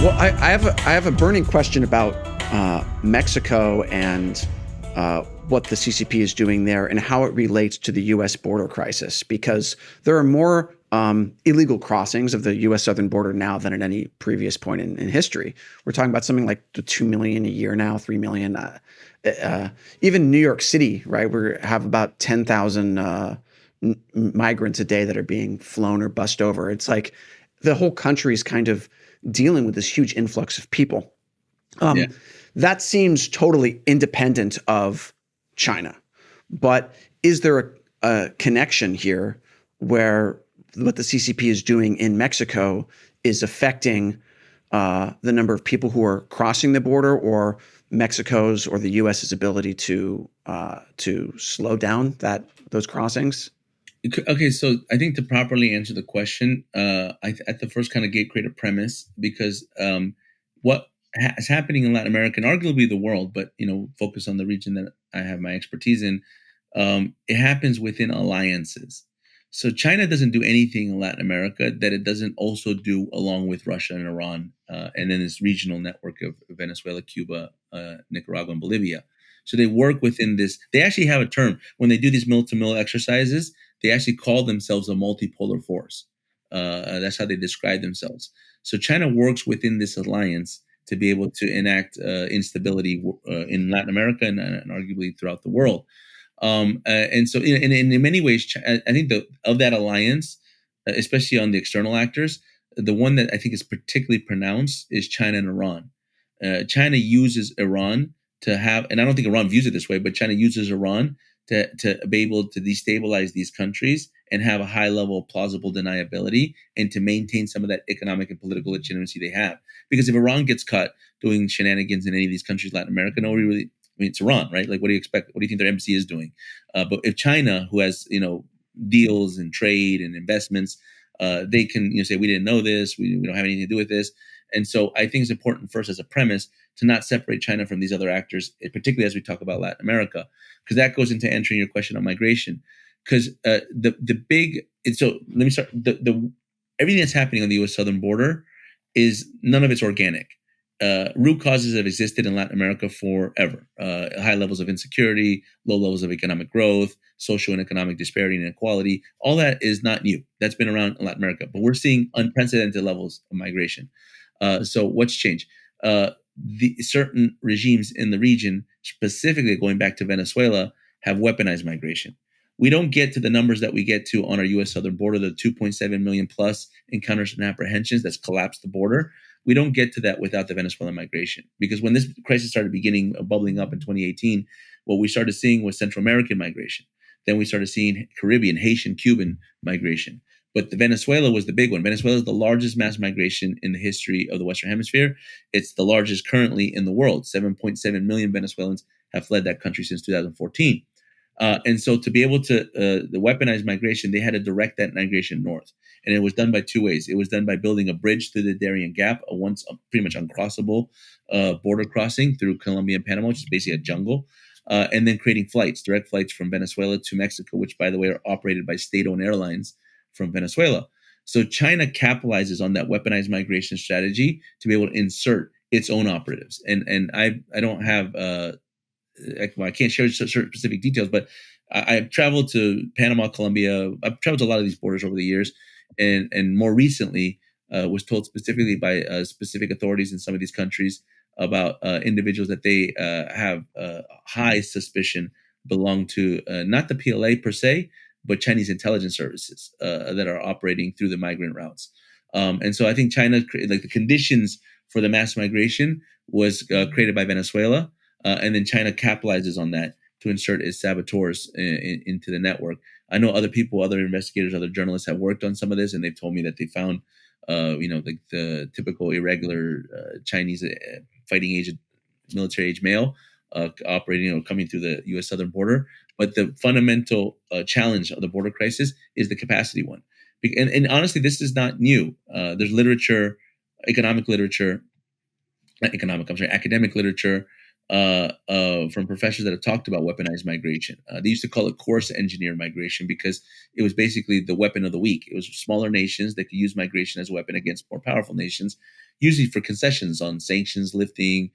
Well, I have a burning question about Mexico and what the CCP is doing there and how it relates to the U.S. border crisis, because there are more illegal crossings of the U.S. southern border now than at any previous point in history. We're talking about something like 2 million a year now, 3 million. Even New York City, right? We have about 10,000 migrants a day that are being flown or bussed over. It's like the whole country is kind of dealing with this huge influx of people. Yeah. That seems totally independent of China. But is there a connection here where what the CCP is doing in Mexico is affecting the number of people who are crossing the border, or Mexico's or the U.S.'s ability to slow down those crossings? Okay, so I think to properly answer the question, I at the first kind of create a premise, because what is happening in Latin America and arguably the world, but focus on the region that I have my expertise in. It happens within alliances. So China doesn't do anything in Latin America that it doesn't also do along with Russia and Iran, and then this regional network of Venezuela, Cuba, Nicaragua, and Bolivia. So they work within this. They actually have a term when they do these mill-to-mill exercises. They actually call themselves a multipolar force. That's how they describe themselves. So China works within this alliance to be able to enact instability in Latin America and arguably throughout the world. And so, in many ways, I think of that alliance, especially on the external actors, the one that I think is particularly pronounced is China and Iran. China uses Iran to have, and I don't think Iran views it this way, but China uses Iran to be able to destabilize these countries and have a high level of plausible deniability, and to maintain some of that economic and political legitimacy they have. Because if Iran gets caught doing shenanigans in any of these countries, Latin America, nobody really, I mean, it's Iran, right? Like, what do you expect? What do you think their embassy is doing? But if China, who has, deals and trade and investments, they can, say, we didn't know this, we don't have anything to do with this. And so I think it's important first as a premise to not separate China from these other actors, particularly as we talk about Latin America, because that goes into answering your question on migration. Because so let me start. Everything that's happening on the U.S. southern border is none of it's organic. Root causes have existed in Latin America forever. High levels of insecurity, low levels of economic growth, social and economic disparity and inequality. All that is not new. That's been around in Latin America. But we're seeing unprecedented levels of migration. So what's changed? The certain regimes in the region, specifically going back to Venezuela, have weaponized migration. We don't get to the numbers that we get to on our U.S. southern border, the 2.7 million plus encounters and apprehensions that's collapsed the border. We don't get to that without the Venezuelan migration. Because when this crisis started bubbling up in 2018, what we started seeing was Central American migration. Then we started seeing Caribbean, Haitian, Cuban migration. But Venezuela was the big one. Venezuela is the largest mass migration in the history of the Western Hemisphere. It's the largest currently in the world. 7.7 million Venezuelans have fled that country since 2014. And so to be able to the weaponized migration, they had to direct that migration north. And it was done by two ways. It was done by building a bridge through the Darien Gap, a once pretty much uncrossable border crossing through Colombia and Panama, which is basically a jungle. And then creating direct flights from Venezuela to Mexico, which, by the way, are operated by state-owned airlines from Venezuela. So China capitalizes on that weaponized migration strategy to be able to insert its own operatives. And I don't have I can't share certain specific details, but I've traveled to Panama, Colombia. I've traveled to a lot of these borders over the years, and more recently was told specifically by specific authorities in some of these countries about individuals that they have high suspicion belong to not the PLA per se, but Chinese intelligence services that are operating through the migrant routes. And so I think China, like the conditions for the mass migration was created by Venezuela, and then China capitalizes on that to insert its saboteurs into the network. I know other people, other investigators, other journalists have worked on some of this, and they've told me that they found, like the typical irregular Chinese fighting age, military age male operating, coming through the U.S. southern border. But the fundamental challenge of the border crisis is the capacity one. And honestly, this is not new. There's literature, academic literature, from professors that have talked about weaponized migration. They used to call it coarse engineer migration because it was basically the weapon of the weak. It was smaller nations that could use migration as a weapon against more powerful nations, usually for concessions on sanctions lifting,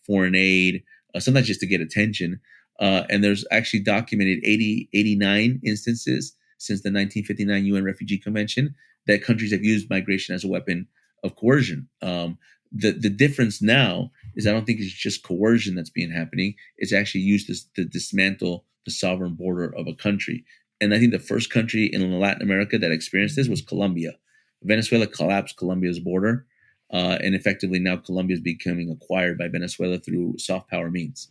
foreign aid, sometimes just to get attention. And there's actually documented 89 instances since the 1959 UN Refugee Convention that countries have used migration as a weapon of coercion. The difference now is I don't think it's just coercion that's being happening. It's actually used to dismantle the sovereign border of a country. And I think the first country in Latin America that experienced this was Colombia. Venezuela collapsed Colombia's border, and effectively now Colombia is becoming acquired by Venezuela through soft power means.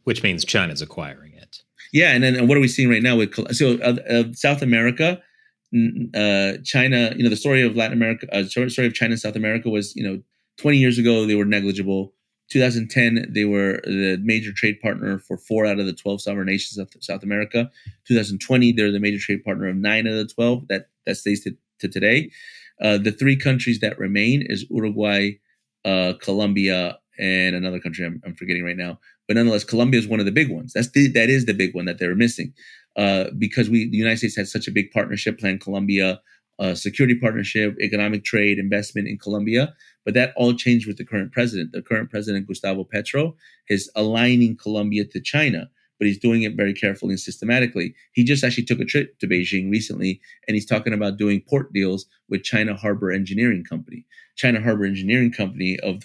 Which means China's acquiring it. Yeah, and then what are we seeing right now with South America? China, the story of Latin America, story of China and South America was, 20 years ago they were negligible. 2010 they were the major trade partner for 4 out of the 12 sovereign nations of South America. 2020 they're the major trade partner of 9 out of the 12. That stays to today. The 3 countries that remain is Uruguay, Colombia, and another country I'm forgetting right now. But nonetheless, Colombia is one of the big ones. That is the big one that they're missing, because the United States had such a big partnership, Plan Colombia, security partnership, economic trade, investment in Colombia. But that all changed with the current president. The current president, Gustavo Petro, is aligning Colombia to China, but he's doing it very carefully and systematically. He just actually took a trip to Beijing recently, and he's talking about doing port deals with China Harbor Engineering Company. China Harbor Engineering Company, of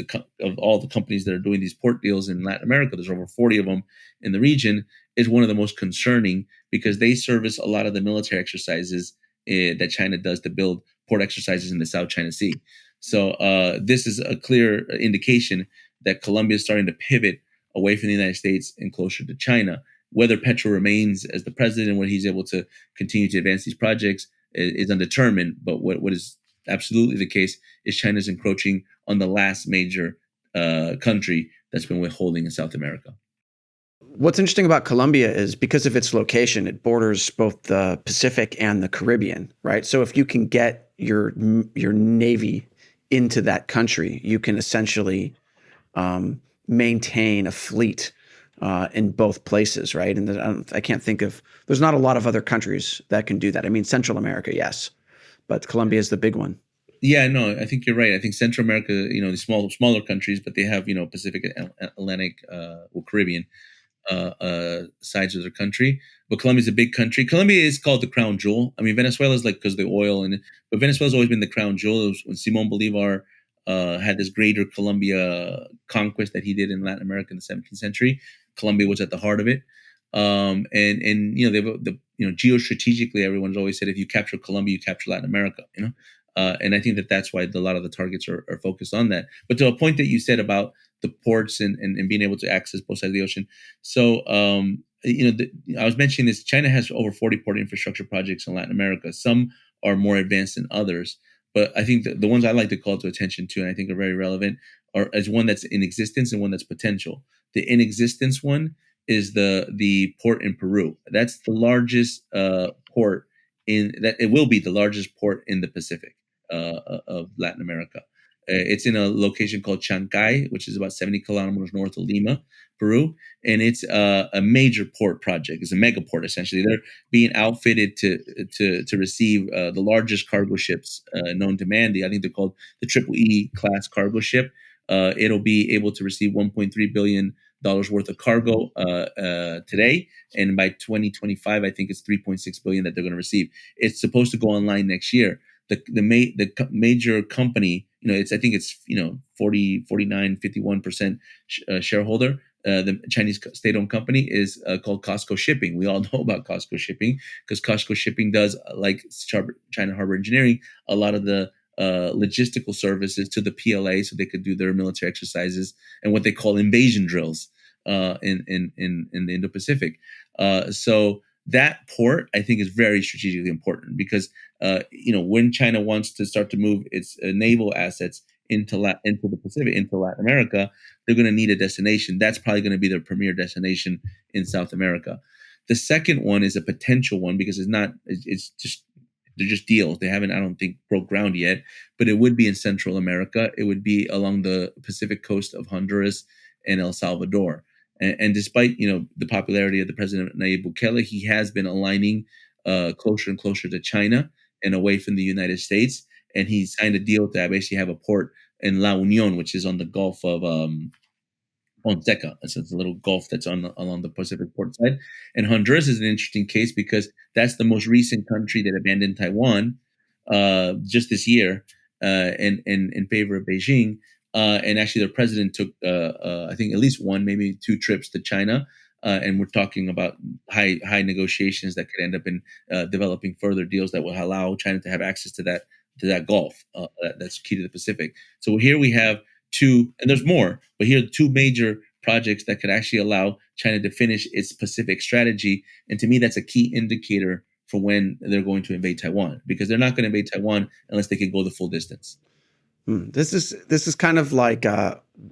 all the companies that are doing these port deals in Latin America, there's over 40 of them in the region, is one of the most concerning because they service a lot of the military exercises that China does to build port exercises in the South China Sea. So this is a clear indication that Colombia is starting to pivot away from the United States and closer to China. Whether Petro remains as the president and when he's able to continue to advance these projects is undetermined. But what is absolutely the case is China's encroaching on the last major country that's been withholding in South America. What's interesting about Colombia is because of its location, it borders both the Pacific and the Caribbean, right? So if you can get your navy into that country, you can essentially maintain a fleet in both places, right? And I can't think of, there's not a lot of other countries that can do that. I mean, Central America, yes, but Colombia is the big one. Yeah, no, I think you're right. I think Central America, the smaller countries, but they have, Pacific, Atlantic, Caribbean sides of their country. But Colombia is a big country. Colombia is called the crown jewel. I mean, Venezuela is like because of the oil, but Venezuela's always been the crown jewel. It was when Simón Bolívar had this greater Colombia conquest that he did in Latin America in the 17th century. Colombia was at the heart of it. And geostrategically, everyone's always said if you capture Colombia, you capture Latin America. And I think that's why a lot of the targets are focused on that. But to a point that you said about the ports and being able to access both sides of the ocean. So, I was mentioning this. China has over 40 port infrastructure projects in Latin America. Some are more advanced than others. But I think the ones I like to call to attention to, and I think are very relevant, is one that's in existence and one that's potential. The in existence one is the port in Peru. That's the largest port it will be the largest port in the Pacific of Latin America. It's in a location called Chancay, which is about 70 kilometers north of Lima, Peru, and it's a major port project. It's a mega port essentially. They're being outfitted to receive the largest cargo ships known to man. I think they're called the Triple E class cargo ship. It'll be able to receive $1.3 billion worth of cargo today, and by 2025, I think it's 3.6 billion that they're going to receive. It's supposed to go online next year. The major company, I think it's 49, 51% shareholder. The Chinese state-owned company is called COSCO Shipping. We all know about COSCO Shipping because COSCO Shipping does, like China Harbor Engineering, a lot of the logistical services to the PLA so they could do their military exercises and what they call invasion drills in the Indo-Pacific. So that port, I think, is very strategically important because, when China wants to start to move its naval assets into the Pacific, into Latin America, they're going to need a destination. That's probably going to be their premier destination in South America. The second one is a potential one because they're just deals. They haven't, I don't think, broke ground yet, but it would be in Central America. It would be along the Pacific coast of Honduras and El Salvador. And despite the popularity of the president Nayib Bukele, he has been aligning closer and closer to China and away from the United States. And he signed a deal to basically have a port in La Union, which is on the Gulf of Fonseca. It's a little gulf that's along the Pacific port side. And Honduras is an interesting case because that's the most recent country that abandoned Taiwan just this year in favor of Beijing. And actually, their president took, I think, at least one, maybe two trips to China. And we're talking about high negotiations that could end up in developing further deals that will allow China to have access to that Gulf that's key to the Pacific. So here we have two, and there's more, but here are two major projects that could actually allow China to finish its Pacific strategy. And to me, that's a key indicator for when they're going to invade Taiwan, because they're not going to invade Taiwan unless they can go the full distance. This is kind of like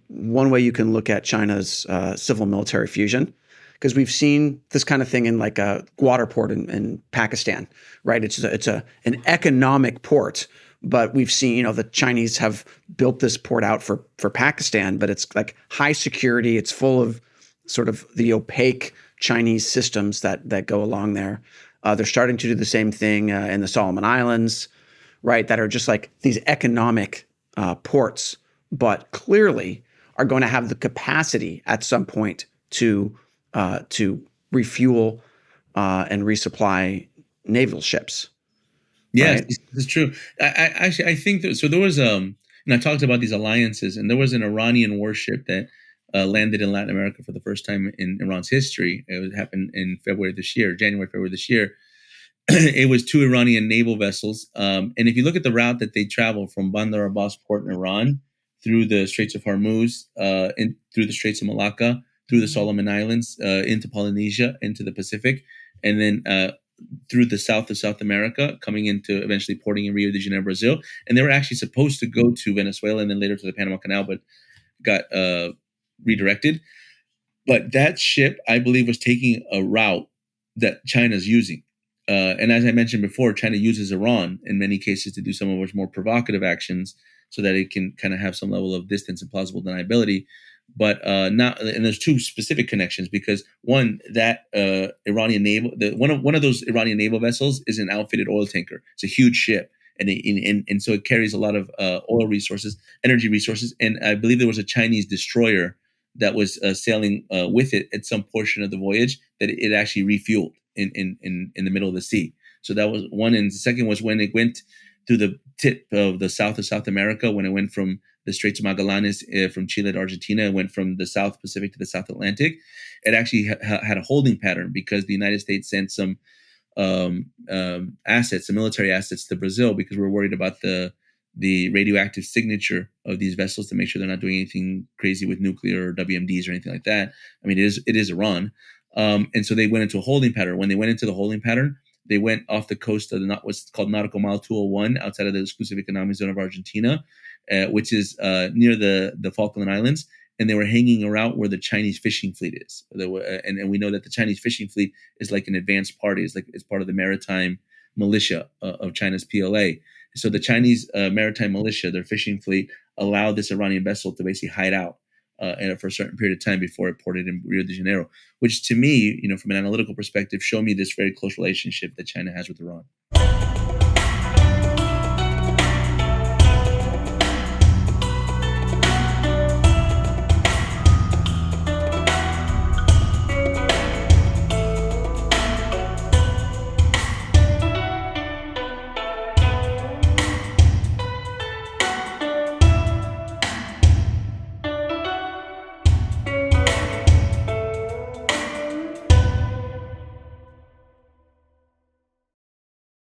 one way you can look at China's civil military fusion, because we've seen this kind of thing in like a water port in Pakistan, right? It's an economic port, but we've seen the Chinese have built this port out for Pakistan, but it's like high security. It's full of sort of the opaque Chinese systems that go along there. They're starting to do the same thing in the Solomon Islands, right? That are just like these economic ports, but clearly are going to have the capacity at some point to refuel and resupply naval ships. Yes, right? it's true. I think that, so there was and I talked about these alliances, and there was an Iranian warship that landed in Latin America for the first time in Iran's history. It happened in February this year, February this year. It was two Iranian naval vessels. And if you look at the route that they travel from Bandar Abbas port in Iran, through the Straits of Hormuz, through the Straits of Malacca, through the Solomon Islands, into Polynesia, into the Pacific, and then through the south of South America, coming into eventually porting in Rio de Janeiro, Brazil. And they were actually supposed to go to Venezuela and then later to the Panama Canal, but got redirected. But that ship, I believe, was taking a route that China's using. And as I mentioned before, China uses Iran in many cases to do some of its more provocative actions so that it can kind of have some level of distance and plausible deniability. But not, and there's two specific connections, because one, that Iranian naval, one of those Iranian naval vessels is an outfitted oil tanker. It's a huge ship, and so it carries a lot of oil resources, energy resources, and I believe there was a Chinese destroyer that was sailing with it at some portion of the voyage that it actually refueled in the middle of the sea. So that was one, and the second was when it went through the tip of the south of South America, when it went from the Straits of Magallanes from Chile to Argentina, it went from the South Pacific to the South Atlantic. It actually had a holding pattern because the United States sent some assets, some military assets to Brazil, because we're worried about the radioactive signature of these vessels to make sure they're not doing anything crazy with nuclear or WMDs or anything like that. I mean, it is Iran. And so they went into a holding pattern. When they went into the holding pattern, they went off the coast of what's called Nautical Mile 201, outside of the exclusive economic zone of Argentina, which is near the Falkland Islands. And they were hanging around where the Chinese fishing fleet is. And we know that the Chinese fishing fleet is like an advanced party. It's part of the maritime militia of China's PLA. So the Chinese maritime militia, their fishing fleet, allowed this Iranian vessel to basically hide out for a certain period of time before it ported in Rio de Janeiro, which to me, from an analytical perspective, showed me this very close relationship that China has with Iran.